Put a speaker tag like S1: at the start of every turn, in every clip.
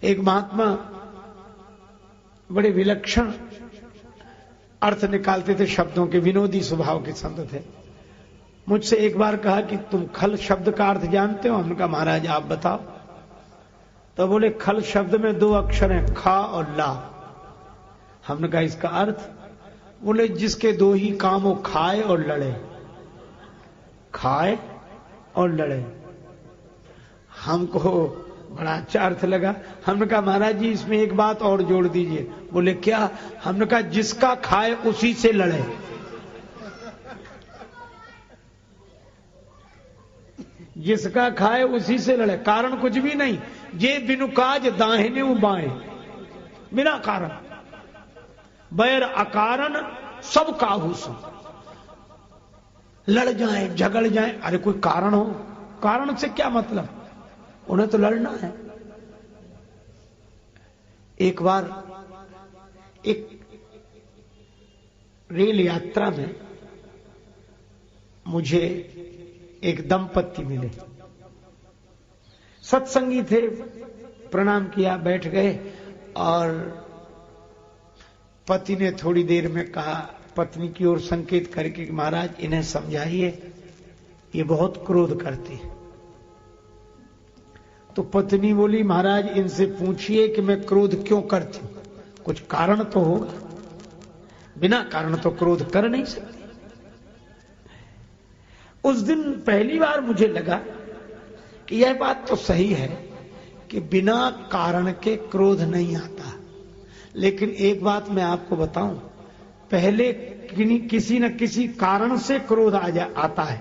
S1: एक महात्मा बड़े विलक्षण अर्थ निकालते थे शब्दों के, विनोदी स्वभाव के संत थे। मुझसे एक बार कहा कि तुम खल शब्द का अर्थ जानते हो? हमने कहा महाराज आप बताओ। तो बोले खल शब्द में 2 अक्षर हैं, खा और ला। हमने कहा इसका अर्थ? बोले जिसके 2 ही काम हो, खाए और लड़े। खाए और लड़े। हमको बड़ा अच्छा अर्थ लगा। हमने कहा महाराज जी इसमें एक बात और जोड़ दीजिए। बोले क्या? हमने कहा जिसका खाए उसी से लड़े। जिसका खाए उसी से लड़े। कारण कुछ भी नहीं, जे बिनु काज दाहिने बाएं, बिना कारण। बैर अकारण सब काहू सो। लड़ जाए, झगड़ जाए, अरे कोई कारण हो, कारण से क्या मतलब, उन्हें तो लड़ना है। एक बार एक रेल यात्रा में मुझे एक दंपत्ति मिले, सत्संगी थे। प्रणाम किया, बैठ गए और पति ने थोड़ी देर में कहा, पत्नी की ओर संकेत करके कि महाराज इन्हें समझाइए, ये बहुत क्रोध करती है। तो पत्नी बोली महाराज इनसे पूछिए कि मैं क्रोध क्यों करती हूं, कुछ कारण तो होगा, बिना कारण तो क्रोध कर नहीं सकती। उस दिन पहली बार मुझे लगा कि यह बात तो सही है कि बिना कारण के क्रोध नहीं आता। लेकिन एक बात मैं आपको बताऊं, पहले किसी न किसी कारण से क्रोध आता है,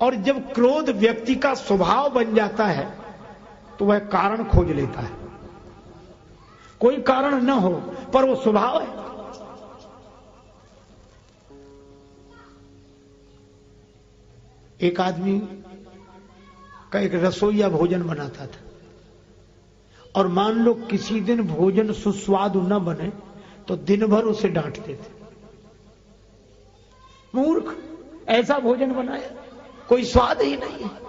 S1: और जब क्रोध व्यक्ति का स्वभाव बन जाता है तो वह कारण खोज लेता है। कोई कारण न हो पर वो स्वभाव है। एक आदमी का एक रसोईया भोजन बनाता था, और मान लो किसी दिन भोजन सुस्वादु न बने तो दिन भर उसे डांटते थे, मूर्ख, ऐसा भोजन बनाया, कोई स्वाद ही नहीं है।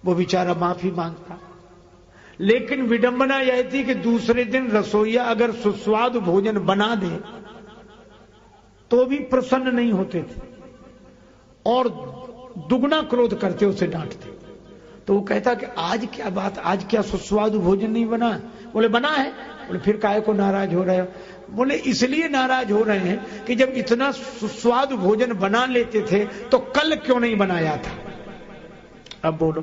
S1: वो बेचारा माफी मांगता, लेकिन विडंबना यह थी कि दूसरे दिन रसोईया अगर सुस्वादु भोजन बना दे तो भी प्रसन्न नहीं होते थे और दुगना क्रोध करते, उसे डांटते। तो वो कहता कि आज क्या बात, आज क्या सुस्वादु भोजन नहीं बना? बोले बना है। बोले फिर काहे को नाराज हो रहे हो? बोले इसलिए नाराज हो रहे हैं कि जब इतना सुस्वादु भोजन बना लेते थे तो कल क्यों नहीं बनाया था? अब बोलो।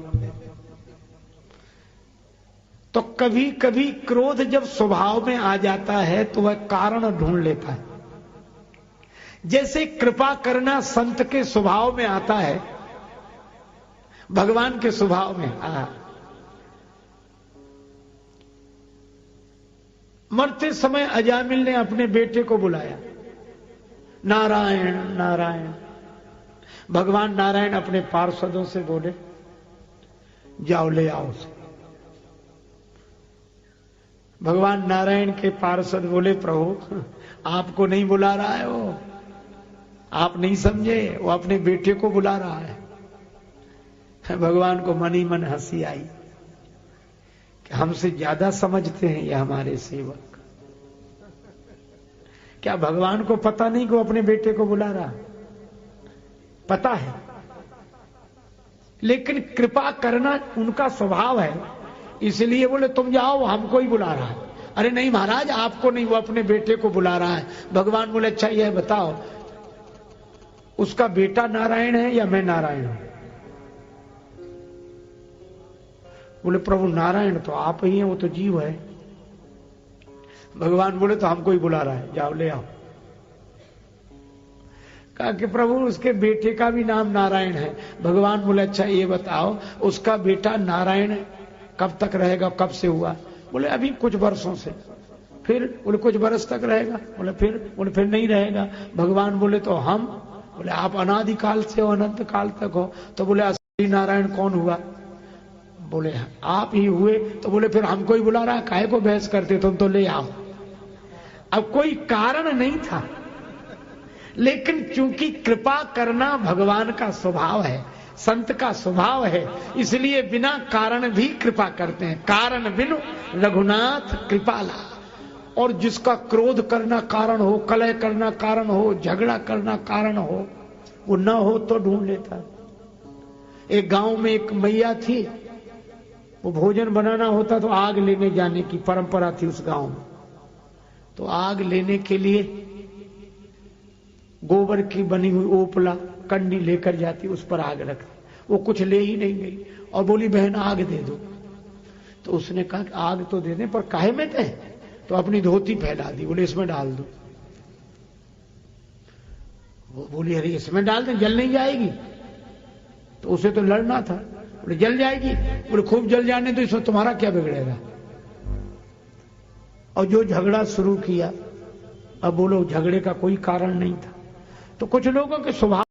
S1: तो कभी कभी क्रोध जब स्वभाव में आ जाता है तो वह कारण ढूंढ लेता है। जैसे कृपा करना संत के स्वभाव में आता है, भगवान के स्वभाव में। मरते समय अजामिल ने अपने बेटे को बुलाया, नारायण नारायण। भगवान नारायण अपने पार्षदों से बोले जाओ ले आओ उसे। भगवान नारायण के पार्षद बोले प्रभु आपको नहीं बुला रहा है, वो आप नहीं समझे, वो अपने बेटे को बुला रहा है। भगवान को मन ही मन हंसी आई कि हमसे ज्यादा समझते हैं ये हमारे सेवक। क्या भगवान को पता नहीं कि वो अपने बेटे को बुला रहा? पता है, लेकिन कृपा करना उनका स्वभाव है, इसलिए बोले तुम जाओ, हमको ही बुला रहा है। अरे नहीं महाराज आपको नहीं, वो अपने बेटे को बुला रहा है। भगवान बोले अच्छा यह बताओ उसका बेटा नारायण है या मैं नारायण हूं? बोले प्रभु नारायण तो आप ही हैं, वो तो जीव है। भगवान बोले तो हमको ही बुला रहा है, जाओ ले आओ। कहा कि प्रभु उसके बेटे का भी नाम नारायण है। भगवान बोले अच्छा ये बताओ उसका बेटा नारायण कब तक रहेगा, कब से हुआ? बोले अभी कुछ वर्षों से। फिर बोले कुछ बरस तक रहेगा? बोले फिर नहीं रहेगा। भगवान बोले तो हम? बोले आप अनादिकाल से हो, अनंत काल तक हो। तो बोले असली नारायण कौन हुआ? बोले आप ही हुए। तो बोले फिर हमको ही बुला रहा है, काहे को बहस करते, तुम तो ले आओ। अब कोई कारण नहीं था, लेकिन चूंकि कृपा करना भगवान का स्वभाव है, संत का स्वभाव है, इसलिए बिना कारण भी कृपा करते हैं। कारण बिनु रघुनाथ कृपाला। और जिसका क्रोध करना कारण हो, कलह करना कारण हो, झगड़ा करना कारण हो, वो न हो तो ढूंढ लेता। एक गांव में एक मैया थी, वो भोजन बनाना होता तो आग लेने जाने की परंपरा थी उस गांव में। तो आग लेने के लिए गोबर की बनी हुई ओपला कंडी लेकर जाती, उस पर आग रखती। वो कुछ ले ही नहीं गई और बोली बहन आग दे दो। तो उसने कहा कि आग तो दे दें पर काहे में दे? तो अपनी धोती फैला दी, बोले इसमें डाल दो। वो बोली अरे इसमें डाल दें, जल नहीं जाएगी? तो उसे तो लड़ना था। बोले जल जाएगी। बोले खूब जल जाने तो इसमें तुम्हारा क्या बिगड़ेगा। और जो झगड़ा शुरू किया, अब बोलो झगड़े का कोई कारण नहीं था। तो कुछ लोगों के स्वभाव